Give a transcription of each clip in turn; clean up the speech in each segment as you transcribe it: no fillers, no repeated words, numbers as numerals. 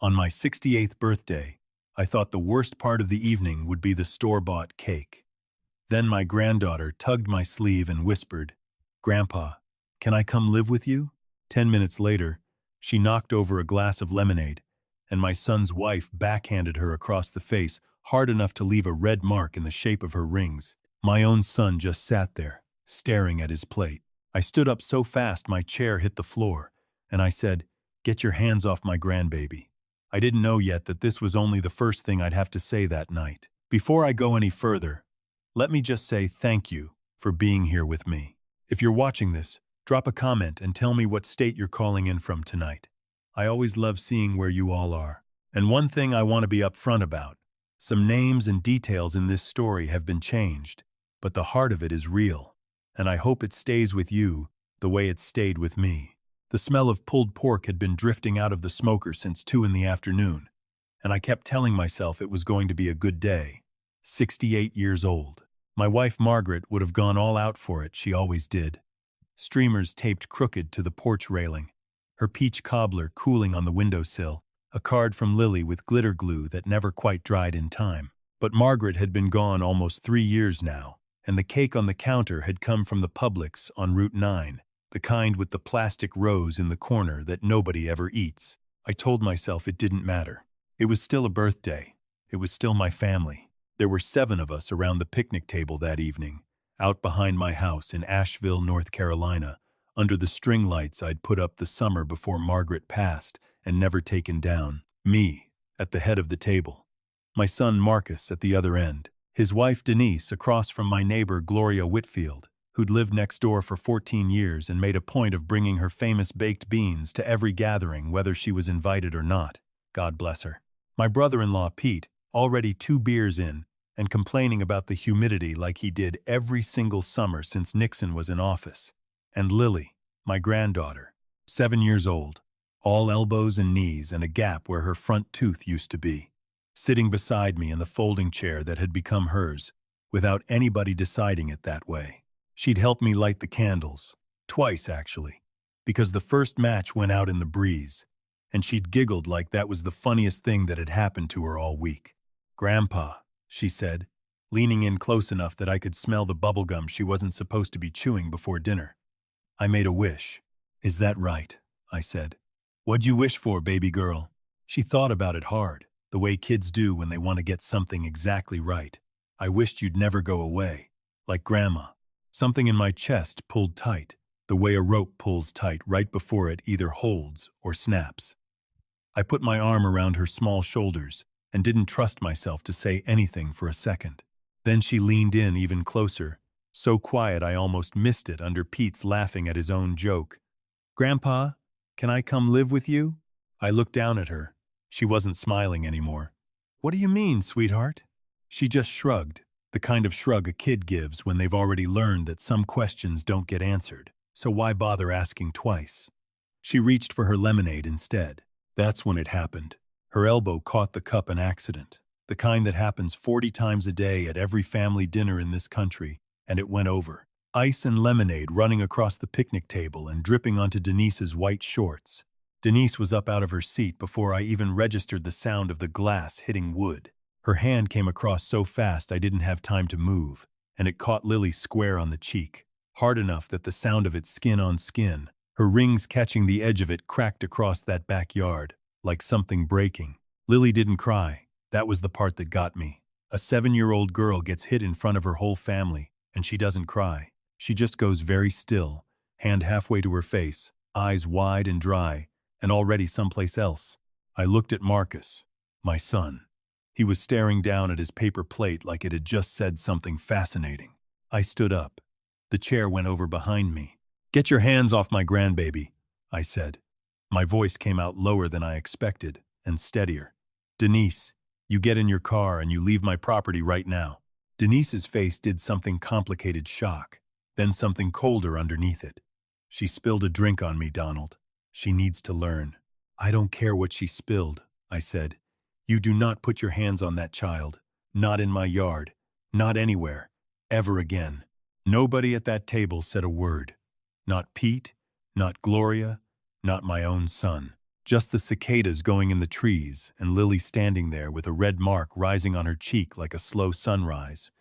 On my 68th birthday, I thought the worst part of the evening would be the store-bought cake. Then my granddaughter tugged my sleeve and whispered, "Grandpa, can I come live with you?" 10 minutes later, she knocked over a glass of lemonade, and my son's wife backhanded her across the face hard enough to leave a red mark in the shape of her rings. My own son just sat there, staring at his plate. I stood up so fast my chair hit the floor, and I said, "Get your hands off my grandbaby." I didn't know yet that this was only the first thing I'd have to say that night. Before I go any further, let me just say thank you for being here with me. If you're watching this, drop a comment and tell me what state you're calling in from tonight. I always love seeing where you all are. And one thing I want to be upfront about, some names and details in this story have been changed, but the heart of it is real, and I hope it stays with you the way it stayed with me. The smell of pulled pork had been drifting out of the smoker since 2 in the afternoon, and I kept telling myself it was going to be a good day. 68 years old. My wife Margaret would have gone all out for it, she always did. Streamers taped crooked to the porch railing, her peach cobbler cooling on the windowsill, a card from Lily with glitter glue that never quite dried in time. But Margaret had been gone almost 3 years now, and the cake on the counter had come from the Publix on Route 9. The kind with the plastic rose in the corner that nobody ever eats. I told myself it didn't matter. It was still a birthday. It was still my family. There were 7 of us around the picnic table that evening, out behind my house in Asheville, North Carolina, under the string lights I'd put up the summer before Margaret passed and never taken down. Me, at the head of the table. My son Marcus at the other end. His wife Denise across from my neighbor Gloria Whitfield, who'd lived next door for 14 years and made a point of bringing her famous baked beans to every gathering whether she was invited or not. God bless her. My brother-in-law Pete, already 2 beers in, and complaining about the humidity like he did every single summer since Nixon was in office. And Lily, my granddaughter, 7 years old, all elbows and knees and a gap where her front tooth used to be, sitting beside me in the folding chair that had become hers, without anybody deciding it that way. She'd helped me light the candles, twice actually, because the first match went out in the breeze, and she'd giggled like that was the funniest thing that had happened to her all week. "Grandpa," she said, leaning in close enough that I could smell the bubblegum she wasn't supposed to be chewing before dinner. "I made a wish." "Is that right?" I said. "What'd you wish for, baby girl?" She thought about it hard, the way kids do when they want to get something exactly right. "I wished you'd never go away, like Grandma." Something in my chest pulled tight, the way a rope pulls tight right before it either holds or snaps. I put my arm around her small shoulders and didn't trust myself to say anything for a second. Then she leaned in even closer, so quiet I almost missed it under Pete's laughing at his own joke. "Grandpa, can I come live with you?" I looked down at her. She wasn't smiling anymore. "What do you mean, sweetheart?" She just shrugged. The kind of shrug a kid gives when they've already learned that some questions don't get answered, so why bother asking twice? She reached for her lemonade instead. That's when it happened. Her elbow caught the cup in accident, the kind that happens 40 times a day at every family dinner in this country, and it went over. Ice and lemonade running across the picnic table and dripping onto Denise's white shorts. Denise was up out of her seat before I even registered the sound of the glass hitting wood. Her hand came across so fast I didn't have time to move, and it caught Lily square on the cheek, hard enough that the sound of it skin on skin, her rings catching the edge of it, cracked across that backyard, like something breaking. Lily didn't cry. That was the part that got me. A 7-year-old girl gets hit in front of her whole family, and she doesn't cry. She just goes very still, hand halfway to her face, eyes wide and dry, and already someplace else. I looked at Marcus, my son. He was staring down at his paper plate like it had just said something fascinating. I stood up. The chair went over behind me. "Get your hands off my grandbaby," I said. My voice came out lower than I expected, and steadier. "Denise, you get in your car and you leave my property right now." Denise's face did something complicated shock, then something colder underneath it. "She spilled a drink on me, Donald. She needs to learn." "I don't care what she spilled," I said. "You do not put your hands on that child. Not in my yard. Not anywhere. Ever again." Nobody at that table said a word. Not Pete, not Gloria, not my own son. Just the cicadas going in the trees, and Lily standing there with a red mark rising on her cheek like a slow sunrise.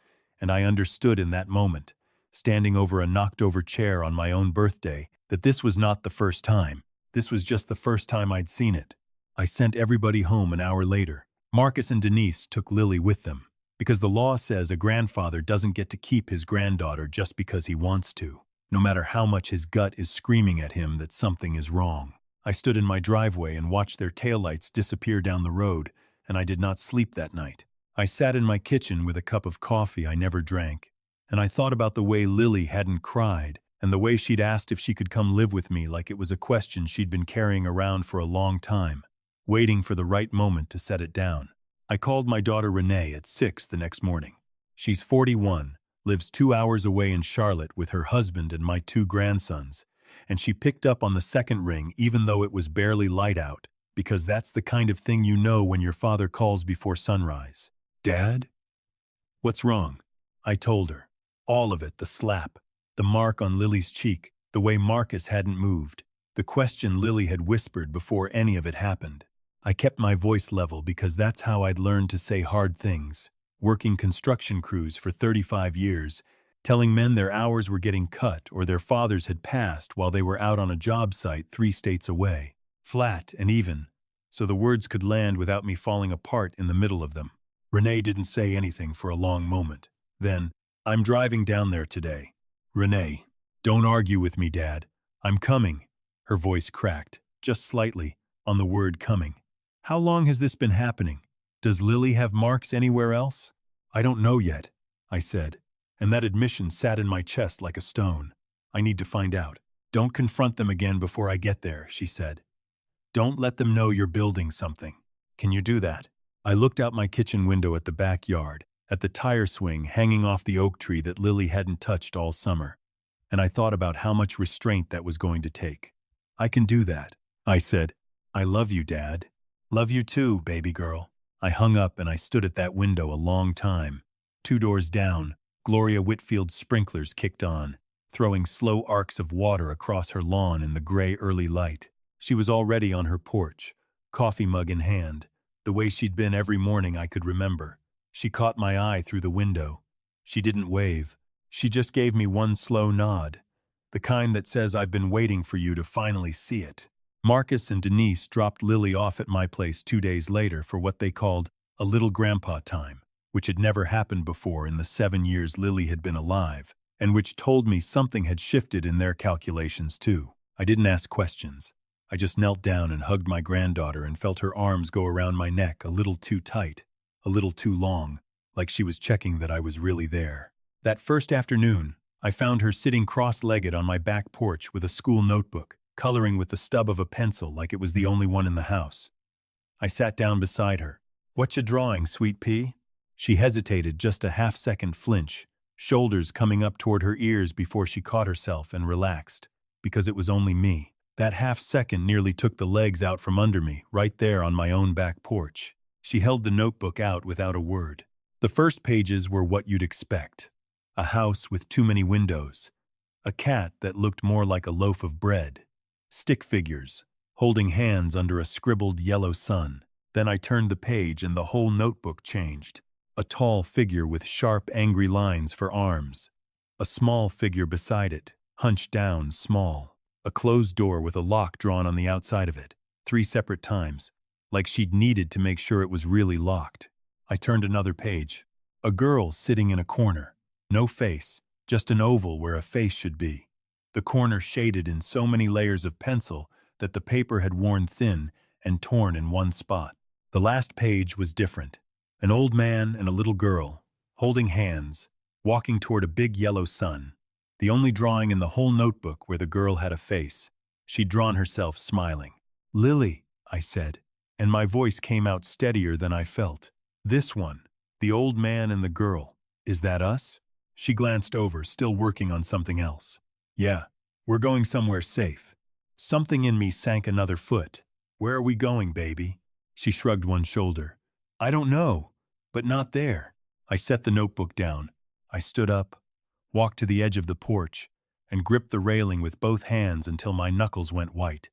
And I understood in that moment, standing over a knocked-over chair on my own birthday, that this was not the first time. This was just the first time I'd seen it. I sent everybody home an hour later. Marcus and Denise took Lily with them, because the law says a grandfather doesn't get to keep his granddaughter just because he wants to, no matter how much his gut is screaming at him that something is wrong. I stood in my driveway and watched their taillights disappear down the road, and I did not sleep that night. I sat in my kitchen with a cup of coffee I never drank, and I thought about the way Lily hadn't cried, and the way she'd asked if she could come live with me like it was a question she'd been carrying around for a long time, waiting for the right moment to set it down. I called my daughter Renee at 6 the next morning. She's 41, lives 2 hours away in Charlotte with her husband and my 2 grandsons, and she picked up on the second ring even though it was barely light out, because that's the kind of thing you know when your father calls before sunrise. "Dad?" "What's wrong?" I told her. All of it, the slap, the mark on Lily's cheek, the way Marcus hadn't moved, the question Lily had whispered before any of it happened. I kept my voice level because that's how I'd learned to say hard things, working construction crews for 35 years, telling men their hours were getting cut or their fathers had passed while they were out on a job site 3 states away, flat and even, so the words could land without me falling apart in the middle of them. Renee didn't say anything for a long moment. Then, "I'm driving down there today." "Renee, don't argue with me, Dad. I'm coming." Her voice cracked, just slightly, on the word coming. "How long has this been happening? Does Lily have marks anywhere else?" "I don't know yet," I said, and that admission sat in my chest like a stone. "I need to find out." "Don't confront them again before I get there," she said. "Don't let them know you're building something. Can you do that?" I looked out my kitchen window at the backyard, at the tire swing hanging off the oak tree that Lily hadn't touched all summer, and I thought about how much restraint that was going to take. "I can do that," I said. "I love you, Dad." "Love you too, baby girl." I hung up and I stood at that window a long time. 2 doors down, Gloria Whitfield's sprinklers kicked on, throwing slow arcs of water across her lawn in the gray early light. She was already on her porch, coffee mug in hand, the way she'd been every morning I could remember. She caught my eye through the window. She didn't wave. She just gave me one slow nod, the kind that says I've been waiting for you to finally see it. Marcus and Denise dropped Lily off at my place 2 days later for what they called a little grandpa time, which had never happened before in the 7 years Lily had been alive, and which told me something had shifted in their calculations too. I didn't ask questions. I just knelt down and hugged my granddaughter and felt her arms go around my neck a little too tight, a little too long, like she was checking that I was really there. That first afternoon, I found her sitting cross-legged on my back porch with a school notebook, coloring with the stub of a pencil like it was the only one in the house. I sat down beside her. "Whatcha drawing, sweet pea?" She hesitated just a half-second flinch, shoulders coming up toward her ears before she caught herself and relaxed, because it was only me. That half-second nearly took the legs out from under me, right there on my own back porch. She held the notebook out without a word. The first pages were what you'd expect. A house with too many windows. A cat that looked more like a loaf of bread. Stick figures, holding hands under a scribbled yellow sun. Then I turned the page and the whole notebook changed. A tall figure with sharp, angry lines for arms. A small figure beside it, hunched down, small. A closed door with a lock drawn on the outside of it, 3 separate times, like she'd needed to make sure it was really locked. I turned another page. A girl sitting in a corner. No face, just an oval where a face should be. The corner shaded in so many layers of pencil that the paper had worn thin and torn in one spot. The last page was different. An old man and a little girl, holding hands, walking toward a big yellow sun. The only drawing in the whole notebook where the girl had a face. She'd drawn herself smiling. "Lily," I said, and my voice came out steadier than I felt. "This one, the old man and the girl, is that us?" She glanced over, still working on something else. "Yeah, we're going somewhere safe." Something in me sank another foot. "Where are we going, baby?" She shrugged one shoulder. "I don't know, but not there." I set the notebook down. I stood up, walked to the edge of the porch, and gripped the railing with both hands until my knuckles went white,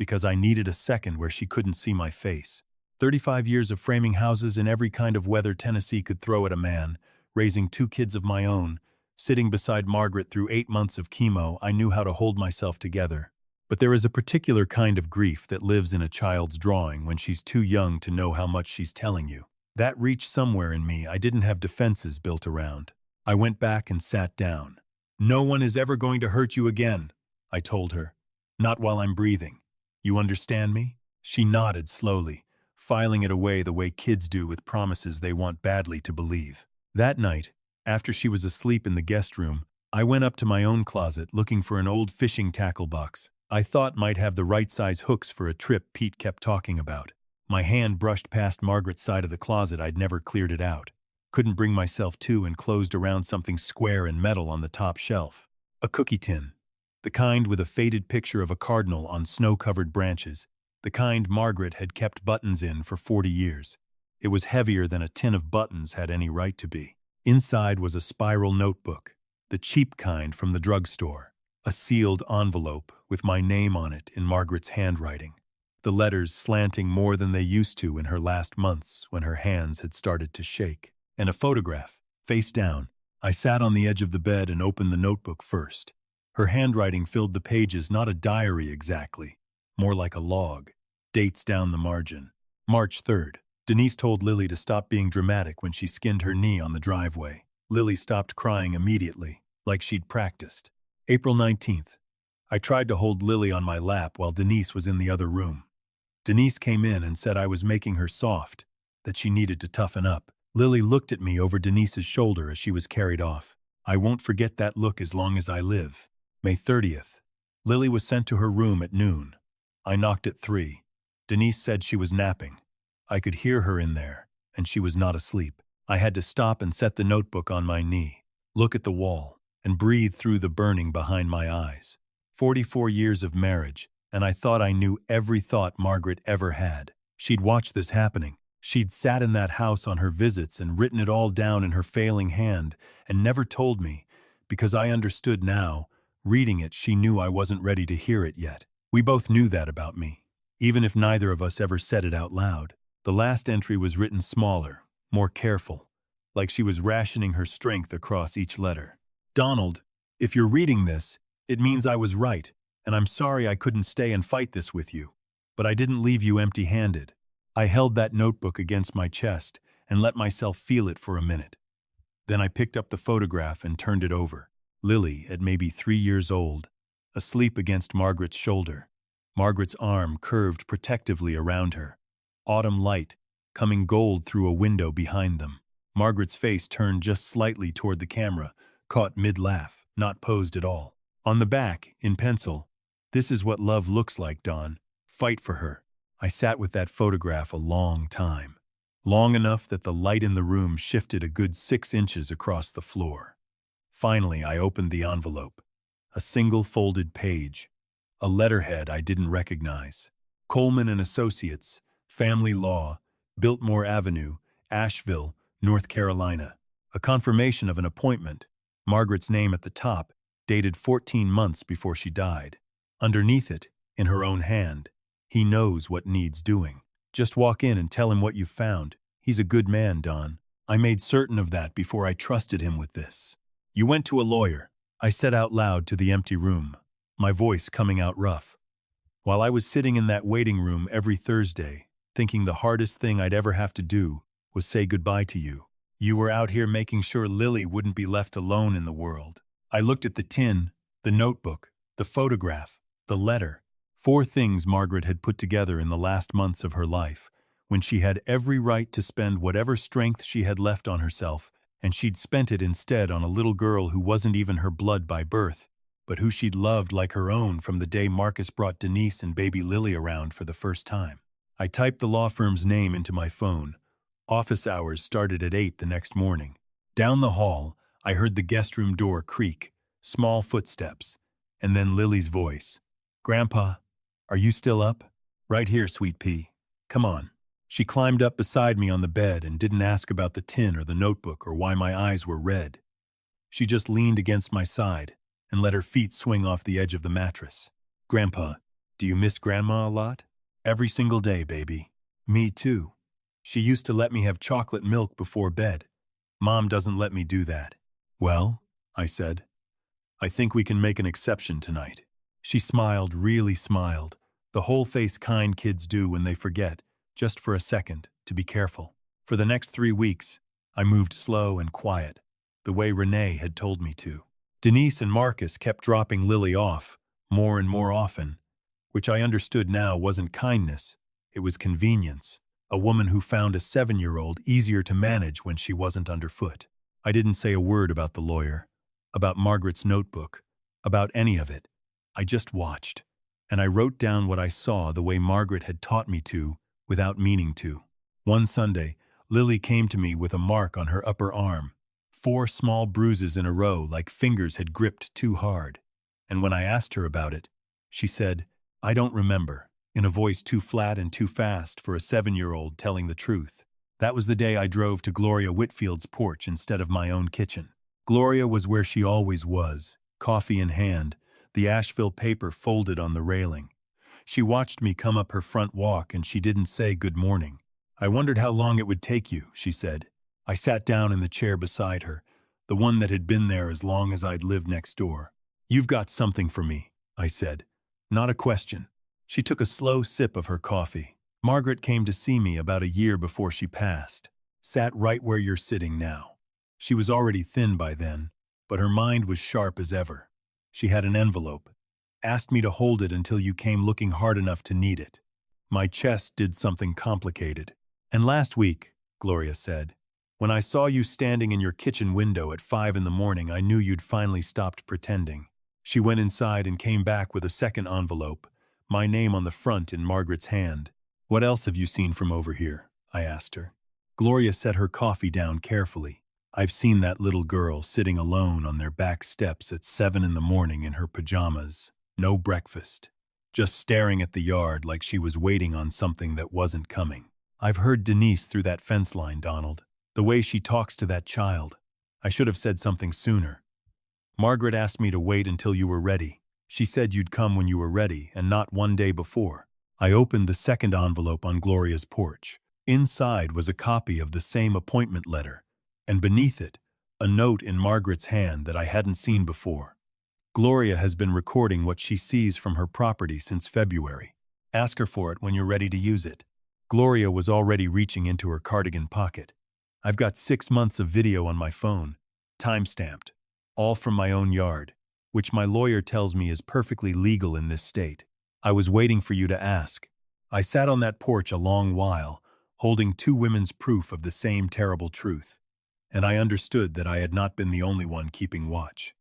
because I needed a second where she couldn't see my face. 35 years of framing houses in every kind of weather Tennessee could throw at a man, raising 2 kids of my own, sitting beside Margaret through 8 months of chemo, I knew how to hold myself together. But there is a particular kind of grief that lives in a child's drawing when she's too young to know how much she's telling you. That reached somewhere in me I didn't have defenses built around. I went back and sat down. "No one is ever going to hurt you again," I told her. "Not while I'm breathing. You understand me?" She nodded slowly, filing it away the way kids do with promises they want badly to believe. That night, after she was asleep in the guest room, I went up to my own closet looking for an old fishing tackle box I thought might have the right size hooks for a trip Pete kept talking about. My hand brushed past Margaret's side of the closet. I'd never cleared it out. Couldn't bring myself to and closed around something square and metal on the top shelf. A cookie tin. The kind with a faded picture of a cardinal on snow-covered branches. The kind Margaret had kept buttons in for 40 years. It was heavier than a tin of buttons had any right to be. Inside was a spiral notebook, the cheap kind from the drugstore. A sealed envelope with my name on it in Margaret's handwriting. The letters slanting more than they used to in her last months when her hands had started to shake. And a photograph, face down. I sat on the edge of the bed and opened the notebook first. Her handwriting filled the pages, not a diary exactly, more like a log. Dates down the margin. March 3rd. Denise told Lily to stop being dramatic when she skinned her knee on the driveway. Lily stopped crying immediately, like she'd practiced. April 19th. I tried to hold Lily on my lap while Denise was in the other room. Denise came in and said I was making her soft, that she needed to toughen up. Lily looked at me over Denise's shoulder as she was carried off. I won't forget that look as long as I live. May 30th. Lily was sent to her room at noon. I knocked at 3. Denise said she was napping. I could hear her in there, and she was not asleep. I had to stop and set the notebook on my knee, look at the wall, and breathe through the burning behind my eyes. 44 years of marriage, and I thought I knew every thought Margaret ever had. She'd watched this happening. She'd sat in that house on her visits and written it all down in her failing hand and never told me, because I understood now. Reading it, she knew I wasn't ready to hear it yet. We both knew that about me, even if neither of us ever said it out loud. The last entry was written smaller, more careful, like she was rationing her strength across each letter. "Donald, if you're reading this, it means I was right, and I'm sorry I couldn't stay and fight this with you. But I didn't leave you empty-handed." I held that notebook against my chest and let myself feel it for a minute. Then I picked up the photograph and turned it over. Lily, at maybe 3 years old, asleep against Margaret's shoulder. Margaret's arm curved protectively around her. Autumn light, coming gold through a window behind them. Margaret's face turned just slightly toward the camera, caught mid-laugh, not posed at all. On the back, in pencil, "This is what love looks like, Dawn. Fight for her." I sat with that photograph a long time. Long enough that the light in the room shifted a good 6 inches across the floor. Finally, I opened the envelope. A single folded page. A letterhead I didn't recognize. Coleman and Associates, Family Law, Biltmore Avenue, Asheville, North Carolina. A confirmation of an appointment. Margaret's name at the top, dated 14 months before she died. Underneath it, in her own hand, "He knows what needs doing. Just walk in and tell him what you've found. He's a good man, Don." I made certain of that before I trusted him with this. "You went to a lawyer," I said out loud to the empty room, my voice coming out rough. While I was sitting in that waiting room every Thursday, thinking the hardest thing I'd ever have to do was say goodbye to you. You were out here making sure Lily wouldn't be left alone in the world. I looked at the tin, the notebook, the photograph, the letter. 4 things Margaret had put together in the last months of her life, when she had every right to spend whatever strength she had left on herself, and she'd spent it instead on a little girl who wasn't even her blood by birth, but who she'd loved like her own from the day Marcus brought Denise and baby Lily around for the first time. I typed the law firm's name into my phone. Office hours started at 8 the next morning. Down the hall, I heard the guest room door creak, small footsteps, and then Lily's voice. "Grandpa, are you still up?" "Right here, sweet pea. Come on." She climbed up beside me on the bed and didn't ask about the tin or the notebook or why my eyes were red. She just leaned against my side and let her feet swing off the edge of the mattress. "Grandpa, Do you miss Grandma a lot? Every single day, baby. Me too. She used to let me have chocolate milk before bed. Mom doesn't let me do that. Well, I said, I think we can make an exception tonight. She smiled, really smiled, the whole face kind kids do when they forget, just for a second, to be careful. For the next 3 weeks, I moved slow and quiet, the way Renee had told me to. Denise and Marcus kept dropping Lily off, more and more often, which I understood now wasn't kindness, it was convenience. A woman who found a 7-year-old easier to manage when she wasn't underfoot. I didn't say a word about the lawyer, about Margaret's notebook, about any of it. I just watched, and I wrote down what I saw the way Margaret had taught me to, without meaning to. One Sunday, Lily came to me with a mark on her upper arm, 4 small bruises in a row like fingers had gripped too hard. And when I asked her about it, she said, I don't remember, in a voice too flat and too fast for a 7-year-old telling the truth. That was the day I drove to Gloria Whitfield's porch instead of my own kitchen. Gloria was where she always was, coffee in hand, the Asheville paper folded on the railing. She watched me come up her front walk and she didn't say good morning. I wondered how long it would take you, she said. I sat down in the chair beside her, the one that had been there as long as I'd lived next door. You've got something for me, I said. Not a question. She took a slow sip of her coffee. Margaret came to see me about a year before she passed. Sat right where you're sitting now. She was already thin by then, but her mind was sharp as ever. She had an envelope. Asked me to hold it until you came looking hard enough to need it. My chest did something complicated. And last week, Gloria said, when I saw you standing in your kitchen window at 5 in the morning, I knew you'd finally stopped pretending. She went inside and came back with a second envelope, my name on the front in Margaret's hand. What else have you seen from over here? I asked her. Gloria set her coffee down carefully. I've seen that little girl sitting alone on their back steps at 7 in the morning in her pajamas, no breakfast, just staring at the yard like she was waiting on something that wasn't coming. I've heard Denise through that fence line, Donald. The way she talks to that child. I should have said something sooner. Margaret asked me to wait until you were ready. She said you'd come when you were ready and not one day before. I opened the second envelope on Gloria's porch. Inside was a copy of the same appointment letter, and beneath it, a note in Margaret's hand that I hadn't seen before. Gloria has been recording what she sees from her property since February. Ask her for it when you're ready to use it. Gloria was already reaching into her cardigan pocket. I've got 6 months of video on my phone, time-stamped, all from my own yard, which my lawyer tells me is perfectly legal in this state. I was waiting for you to ask. I sat on that porch a long while, holding 2 women's proof of the same terrible truth, and I understood that I had not been the only one keeping watch.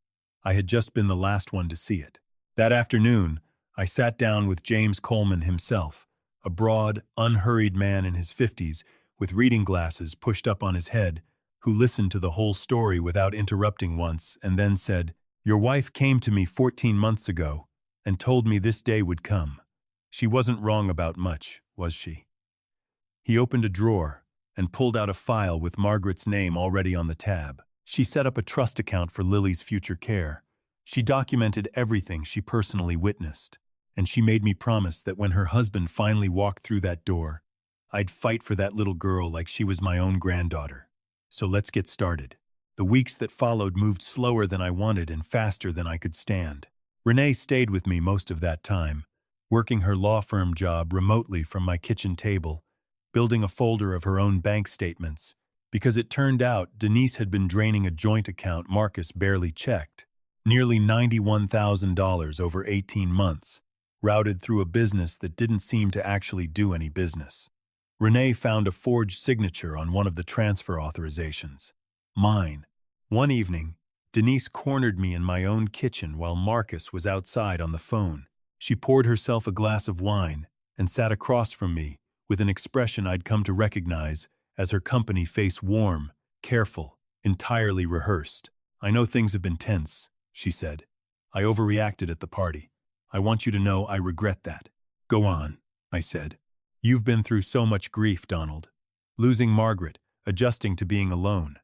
I had just been the last one to see it. That afternoon, I sat down with James Coleman himself, a broad, unhurried man in his 50s with reading glasses pushed up on his head, who listened to the whole story without interrupting once and then said, Your wife came to me 14 months ago and told me this day would come. She wasn't wrong about much, was she? He opened a drawer and pulled out a file with Margaret's name already on the tab. She set up a trust account for Lily's future care. She documented everything she personally witnessed, and she made me promise that when her husband finally walked through that door, I'd fight for that little girl like she was my own granddaughter. So let's get started. The weeks that followed moved slower than I wanted and faster than I could stand. Renee stayed with me most of that time, working her law firm job remotely from my kitchen table, building a folder of her own bank statements, because it turned out Denise had been draining a joint account Marcus barely checked, nearly $91,000 over 18 months, routed through a business that didn't seem to actually do any business. Renee found a forged signature on one of the transfer authorizations. Mine. One evening, Denise cornered me in my own kitchen while Marcus was outside on the phone. She poured herself a glass of wine and sat across from me with an expression I'd come to recognize as her company face warm, careful, entirely rehearsed. I know things have been tense, she said. I overreacted at the party. I want you to know I regret that. Go on, I said. You've been through so much grief, Donald. Losing Margaret, adjusting to being alone.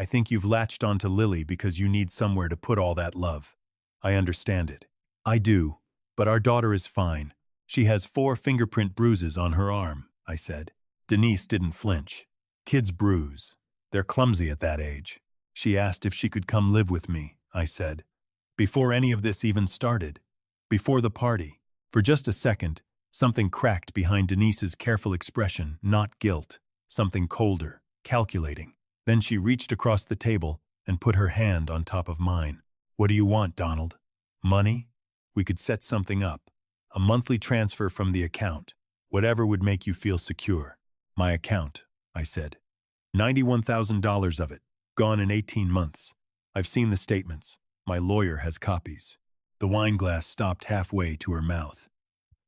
I think you've latched onto Lily because you need somewhere to put all that love. I understand it. I do, but our daughter is fine. She has 4 fingerprint bruises on her arm, I said. Denise didn't flinch. Kids bruise. They're clumsy at that age. She asked if she could come live with me, I said. Before any of this even started. Before the party. For just a second, something cracked behind Denise's careful expression, not guilt. Something colder, calculating. Then she reached across the table and put her hand on top of mine. What do you want, Donald? Money? We could set something up. A monthly transfer from the account. Whatever would make you feel secure. My account, I said. $91,000 of it. Gone in 18 months. I've seen the statements. My lawyer has copies. The wine glass stopped halfway to her mouth.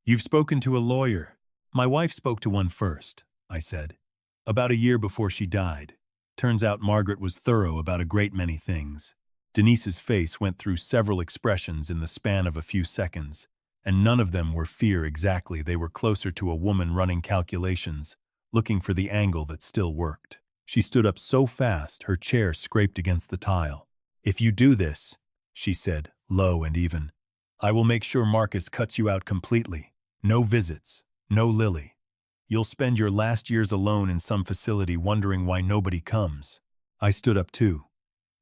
You've spoken to a lawyer. My wife spoke to one first, I said. About a year before she died. Turns out Margaret was thorough about a great many things. Denise's face went through several expressions in the span of a few seconds, and none of them were fear exactly. They were closer to a woman running calculations, looking for the angle that still worked. She stood up so fast her chair scraped against the tile. If you do this, she said, low and even, I will make sure Marcus cuts you out completely. No visits, no Lily. You'll spend your last years alone in some facility wondering why nobody comes. I stood up too.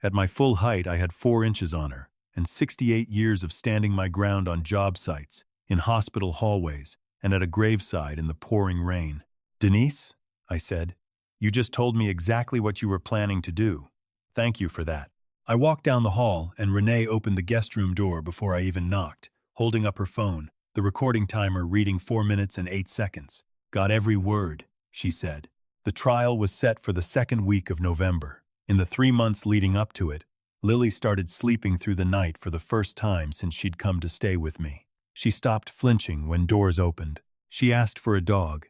At my full height I had 4 inches on her, and 68 years of standing my ground on job sites, in hospital hallways, and at a graveside in the pouring rain. Denise, I said, you just told me exactly what you were planning to do. Thank you for that. I walked down the hall, and Renee opened the guest room door before I even knocked, holding up her phone, the recording timer reading 4 minutes and 8 seconds. Got every word, she said. The trial was set for the 2nd week of November. In the 3 months leading up to it, Lily started sleeping through the night for the first time since she'd come to stay with me. She stopped flinching when doors opened. She asked for a dog,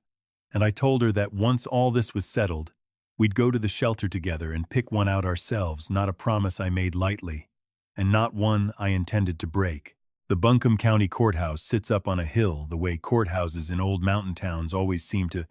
and I told her that once all this was settled, we'd go to the shelter together and pick one out ourselves, not a promise I made lightly, and not one I intended to break. The Buncombe County Courthouse sits up on a hill the way courthouses in old mountain towns always seem to,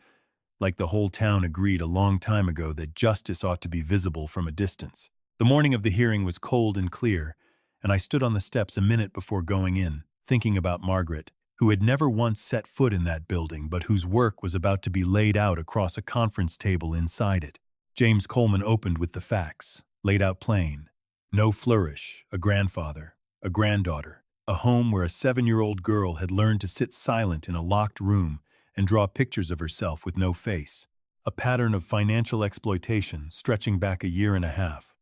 like the whole town agreed a long time ago that justice ought to be visible from a distance. The morning of the hearing was cold and clear, and I stood on the steps a minute before going in, thinking about Margaret, who had never once set foot in that building but whose work was about to be laid out across a conference table inside it. James Coleman opened with the facts, laid out plain. No flourish, a grandfather, a granddaughter, a home where a 7-year-old girl had learned to sit silent in a locked room and draw pictures of herself with no face. A pattern of financial exploitation stretching back a year and a half.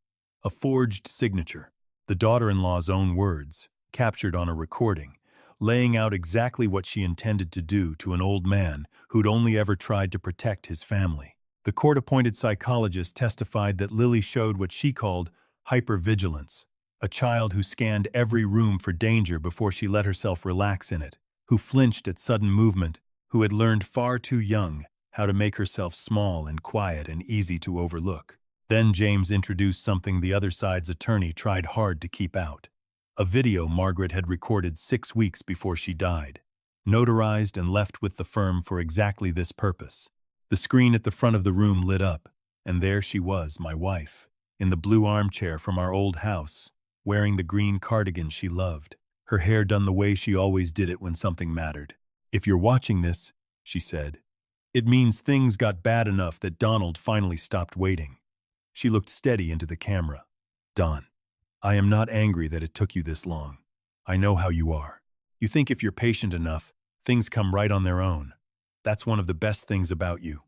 A forged signature, the daughter-in-law's own words, captured on a recording, laying out exactly what she intended to do to an old man who'd only ever tried to protect his family. The court-appointed psychologist testified that Lily showed what she called hypervigilance, a child who scanned every room for danger before she let herself relax in it, who flinched at sudden movement, who had learned far too young how to make herself small and quiet and easy to overlook. Then James introduced something the other side's attorney tried hard to keep out. A video Margaret had recorded 6 weeks before she died, notarized and left with the firm for exactly this purpose. The screen at the front of the room lit up, and there she was, my wife, in the blue armchair from our old house, wearing the green cardigan she loved, her hair done the way she always did it when something mattered. If you're watching this, she said, it means things got bad enough that Donald finally stopped waiting. She looked steady into the camera. Don, I am not angry that it took you this long. I know how you are. You think if you're patient enough, things come right on their own. That's one of the best things about you.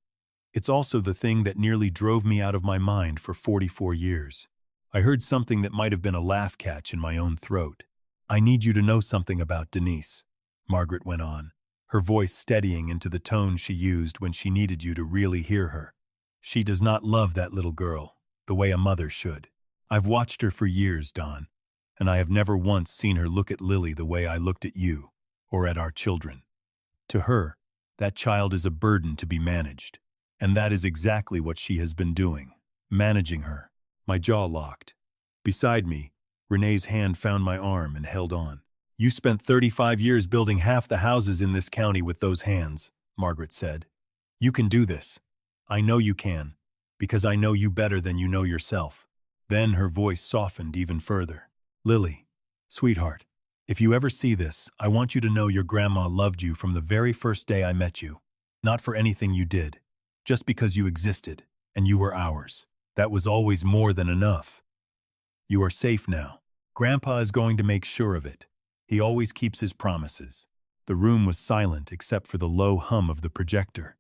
It's also the thing that nearly drove me out of my mind for 44 years. I heard something that might have been a laugh catch in my own throat. I need you to know something about Denise, Margaret went on, her voice steadying into the tone she used when she needed you to really hear her. She does not love that little girl the way a mother should. I've watched her for years, Don, and I have never once seen her look at Lily the way I looked at you, or at our children. To her, that child is a burden to be managed, and that is exactly what she has been doing, managing her. My jaw locked. Beside me, Renee's hand found my arm and held on. You spent 35 years building half the houses in this county with those hands, Margaret said. You can do this. I know you can, because I know you better than you know yourself. Then her voice softened even further. Lily, sweetheart, If you ever see this, I want you to know your grandma loved you from the very first day I met you. Not for anything you did, just because you existed, and you were ours. That was always more than enough. You are safe now. Grandpa is going to make sure of it. He always keeps his promises. The room was silent except for the low hum of the projector.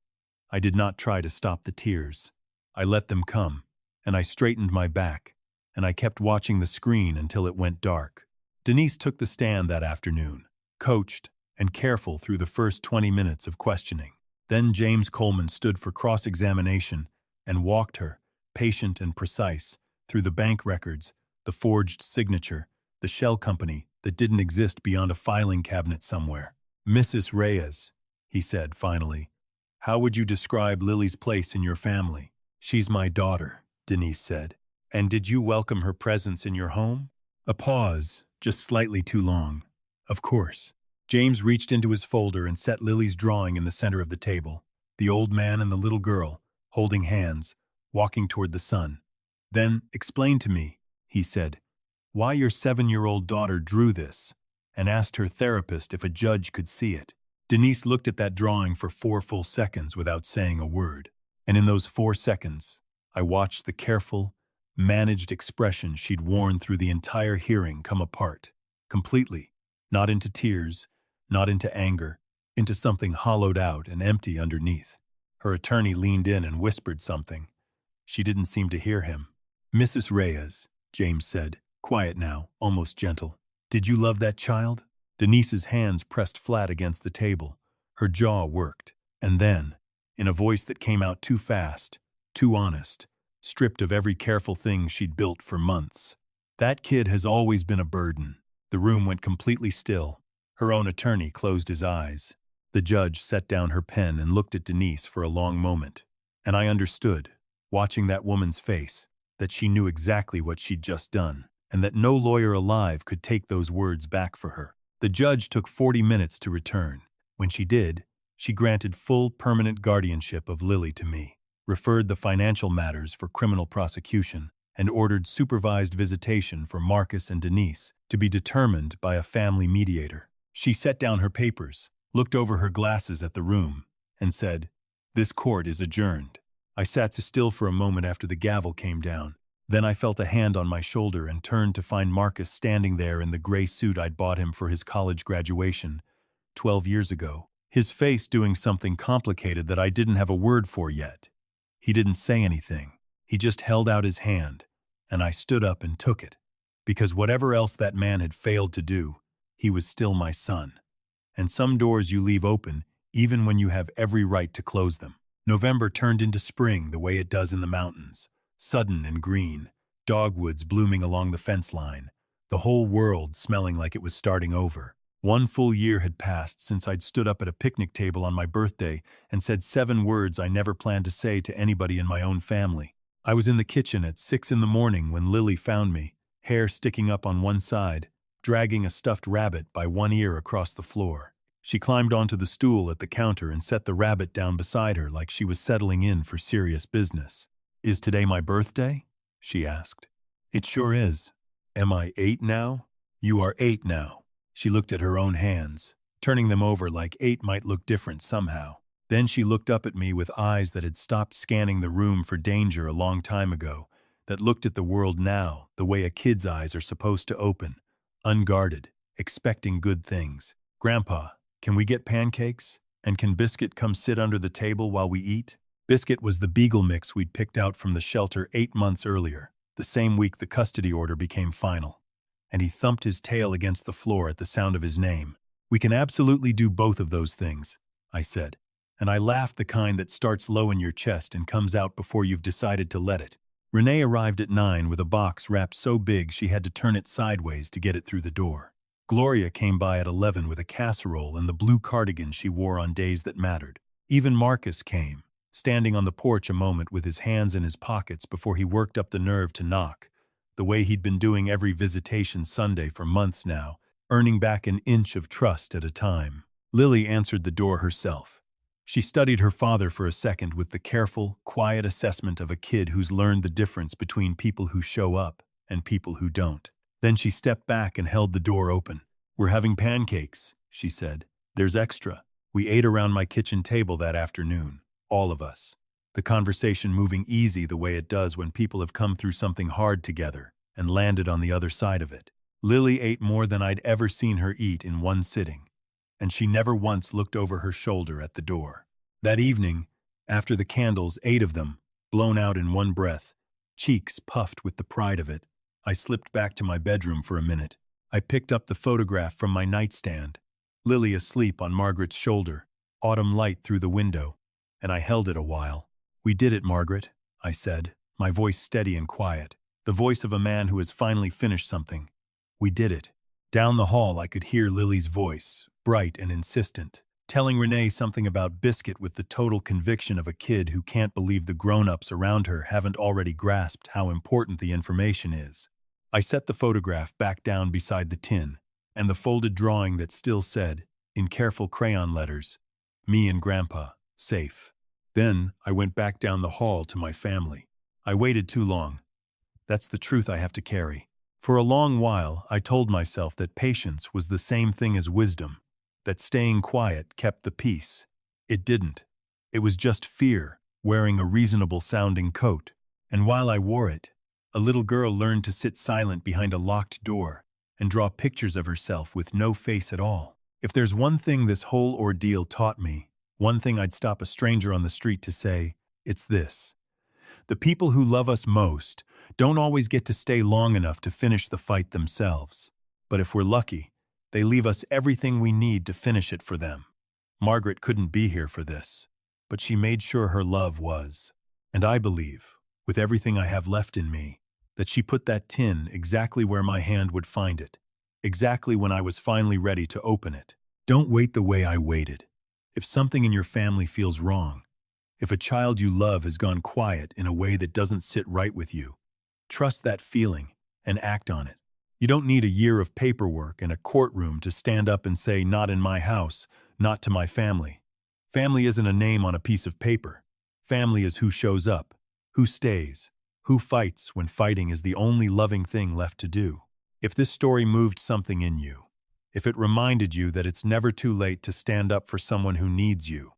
I did not try to stop the tears. I let them come, and I straightened my back, and I kept watching the screen until it went dark. Denise took the stand that afternoon, coached and careful through the first 20 minutes of questioning. Then James Coleman stood for cross-examination and walked her, patient and precise, through the bank records, the forged signature, the shell company that didn't exist beyond a filing cabinet somewhere. "Mrs. Reyes," he said finally, "how would you describe Lily's place in your family?" "She's my daughter," Denise said. "And did you welcome her presence in your home?" A pause, just slightly too long. "Of course." James reached into his folder and set Lily's drawing in the center of the table, the old man and the little girl, holding hands, walking toward the sun. "Then, explain to me," he said, "why your 7-year-old daughter drew this," and asked her therapist if a judge could see it. Denise looked at that drawing for 4 full seconds without saying a word. And in those 4 seconds, I watched the careful, managed expression she'd worn through the entire hearing come apart, completely, not into tears, not into anger, into something hollowed out and empty underneath. Her attorney leaned in and whispered something. She didn't seem to hear him. "Mrs. Reyes," James said, quiet now, almost gentle. "Did you love that child?" Denise's hands pressed flat against the table. Her jaw worked. And then, in a voice that came out too fast, too honest, stripped of every careful thing she'd built for months, "That kid has always been a burden." The room went completely still. Her own attorney closed his eyes. The judge set down her pen and looked at Denise for a long moment. And I understood, watching that woman's face, that she knew exactly what she'd just done, and that no lawyer alive could take those words back for her. The judge took 40 minutes to return. When she did, she granted full permanent guardianship of Lily to me, referred the financial matters for criminal prosecution, and ordered supervised visitation for Marcus and Denise to be determined by a family mediator. She set down her papers, looked over her glasses at the room, and said, "This court is adjourned." I sat still for a moment after the gavel came down. Then I felt a hand on my shoulder and turned to find Marcus standing there in the gray suit I'd bought him for his college graduation 12 years ago, his face doing something complicated that I didn't have a word for yet. He didn't say anything. He just held out his hand, and I stood up and took it, because whatever else that man had failed to do, he was still my son. And some doors you leave open, even when you have every right to close them. November turned into spring the way it does in the mountains, sudden and green, dogwoods blooming along the fence line, the whole world smelling like it was starting over. 1 full year had passed since I'd stood up at a picnic table on my birthday and said 7 words I never planned to say to anybody in my own family. I was in the kitchen at 6 in the morning when Lily found me, hair sticking up on one side, dragging a stuffed rabbit by one ear across the floor. She climbed onto the stool at the counter and set the rabbit down beside her like she was settling in for serious business. "Is today my birthday?" she asked. "It sure is." "Am I 8 now?" "You are 8 now." She looked at her own hands, turning them over like 8 might look different somehow. Then she looked up at me with eyes that had stopped scanning the room for danger a long time ago, that looked at the world now the way a kid's eyes are supposed to open, unguarded, expecting good things. "Grandpa, can we get pancakes? And can Biscuit come sit under the table while we eat?" Biscuit was the beagle mix we'd picked out from the shelter 8 months earlier, the same week the custody order became final. And he thumped his tail against the floor at the sound of his name. "We can absolutely do both of those things," I said. And I laughed, the kind that starts low in your chest and comes out before you've decided to let it. Renee arrived at 9 with a box wrapped so big she had to turn it sideways to get it through the door. Gloria came by at 11 with a casserole and the blue cardigan she wore on days that mattered. Even Marcus came, standing on the porch a moment with his hands in his pockets before he worked up the nerve to knock, the way he'd been doing every visitation Sunday for months now, earning back an inch of trust at a time. Lily answered the door herself. She studied her father for a second with the careful, quiet assessment of a kid who's learned the difference between people who show up and people who don't. Then she stepped back and held the door open, We're having pancakes, she said. There's extra. We ate around my kitchen table that afternoon, all of us. The conversation moving easy the way it does when people have come through something hard together and landed on the other side of it. Lily ate more than I'd ever seen her eat in one sitting, and she never once looked over her shoulder at the door. That evening, after the candles, 8 of them, blown out in one breath, cheeks puffed with the pride of it, I slipped back to my bedroom for a minute. I picked up the photograph from my nightstand, Lily asleep on Margaret's shoulder, autumn light through the window, and I held it a while. "We did it, Margaret," I said, my voice steady and quiet, the voice of a man who has finally finished something. "We did it." Down the hall I could hear Lily's voice, bright and insistent, telling Renee something about Biscuit with the total conviction of a kid who can't believe the grown-ups around her haven't already grasped how important the information is. I set the photograph back down beside the tin, and the folded drawing that still said, in careful crayon letters, "Me and Grandpa, safe." Then I went back down the hall to my family. I waited too long. That's the truth I have to carry. For a long while, I told myself that patience was the same thing as wisdom, that staying quiet kept the peace. It didn't. It was just fear, wearing a reasonable-sounding coat. And while I wore it, a little girl learned to sit silent behind a locked door and draw pictures of herself with no face at all. If there's one thing this whole ordeal taught me, one thing I'd stop a stranger on the street to say, it's this. The people who love us most don't always get to stay long enough to finish the fight themselves. But if we're lucky, they leave us everything we need to finish it for them. Margaret couldn't be here for this, but she made sure her love was. And I believe, with everything I have left in me, that she put that tin exactly where my hand would find it, exactly when I was finally ready to open it. Don't wait the way I waited. If something in your family feels wrong, if a child you love has gone quiet in a way that doesn't sit right with you, trust that feeling and act on it. You don't need a year of paperwork and a courtroom to stand up and say, "Not in my house, not to my family." Family isn't a name on a piece of paper. Family is who shows up, who stays, who fights when fighting is the only loving thing left to do. If this story moved something in you, if it reminded you that it's never too late to stand up for someone who needs you,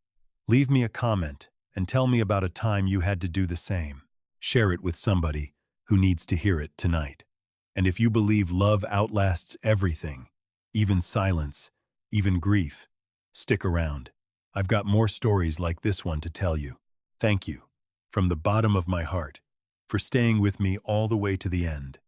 leave me a comment and tell me about a time you had to do the same. Share it with somebody who needs to hear it tonight. And if you believe love outlasts everything, even silence, even grief, stick around. I've got more stories like this one to tell you. Thank you, from the bottom of my heart, for staying with me all the way to the end.